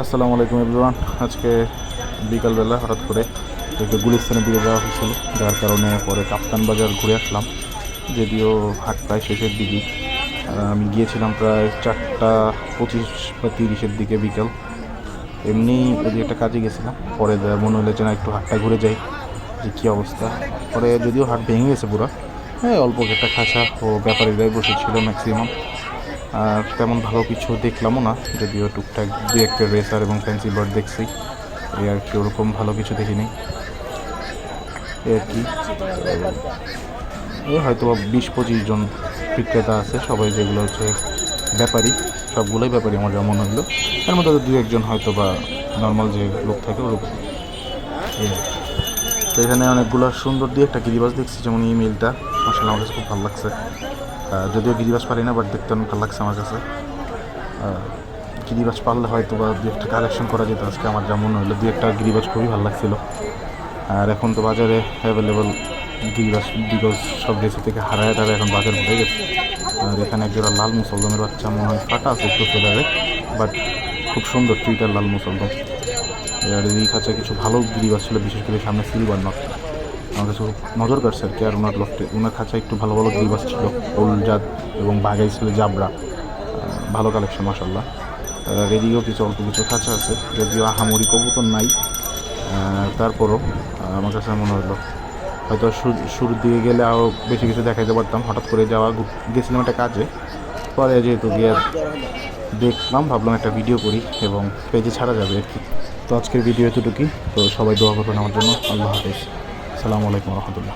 আসসালামু আলাইকুম এভরিওয়ান। আজকে বিকালবেলা হঠাৎ করে একটু গুলিস্তানের দিকে যাওয়া হয়েছিল, যার কারণে পরে কাপ্তান বাজার ঘুরে আসলাম। যদিও হাট প্রায় শেষের দিকেই, আমি গিয়েছিলাম প্রায় 4টা 25 বা 30-এর দিকে বিকাল। এমনি ওদিকে একটা কাজে গেছিলাম, পরে মনে হলো যে না একটু হাটটা ঘুরে যাই, যে কী অবস্থা। পরে যদিও হাট ভেঙে গেছে পুরো, হ্যাঁ অল্প একটা খাঁচা ও ব্যাপারীরাই বসেছিল ম্যাক্সিমাম। আর তেমন ভালো কিছু দেখলামও না, যদিও টুকটাক দু একটা রেসার এবং ফ্যান্সি বার্ড দেখছি, এই আর কি, ওরকম ভালো কিছু দেখিনি এই আর কি। এই হয়তো 20-25 জন বিক্রেতা আছে, সবাই যেগুলো হচ্ছে ব্যাপারী, সবগুলোই ব্যাপারী আমার যা মনে হলো। এর মধ্যে দু একজন হয়তো বা নর্মাল যে লোক থাকে ওরকম। তো এখানে অনেকগুলো সুন্দর দিয়ে একটা গিরিবাস দেখছি, যেমন এই মিলটা মাশাআল্লাহ আমার কাছে খুব ভালো লাগছে। যদিও গিরিবাস পারি না, বাট দেখতে অনেক ভালো লাগছে আমার কাছে। গিরিবাজ পারলে হয়তো বা দু একটা কালেকশন করা যেত আজকে, আমার যা মনে হলো। দু একটা গিরিবাজ খুবই ভালো লাগছিল। আর এখন তো বাজারে অ্যাভেলেবল গিরিবাজ, বিকজ সব রেসি থেকে হারায় টারা এখন বাজার ভরে গেছে। আর এখানে একজোড়া লাল মুসলদমের বাচ্চা মনে হয় ফাটা আছে একটু ফেদারে, বাট খুব সুন্দর টুইটার লাল মুসলদম। আর এই খাঁচা কিছু ভালো গিরিবাজ ছিল, বিশেষ করে সামনে সিলভার নট আমার কাছে খুব নজর কাটছে আর কি। আর ওনার লফটে ওনার খাঁচা একটু ভালো ভালো গিরিবাজ ছিল, উলজাত এবং বাগাই ছিল জাবরা, ভালো কালেকশন মাশাআল্লাহ। রেডিও কিছু অল্প কিছু খাঁচা আছে, যদিও আহামরি কবুতর নাই, তারপরও আমার কাছে মনে হলো হয়তো শুরুর দিকে গেলে আরও বেশি কিছু দেখাইতে পারতাম। হঠাৎ করে গেছিলাম একটা কাজে, পরে যেহেতু গিয়ে দেখলাম, ভাবলাম একটা ভিডিও করি এবং পেজে ছাড়া যাবে আর কি। তো আজকের ভিডিও এতটুকুই। তো সবাই দোয়া করবেন আমার জন্য। আল্লাহ হাফেজ, আসসালামু আলাইকুম রহমতুল্লাহ।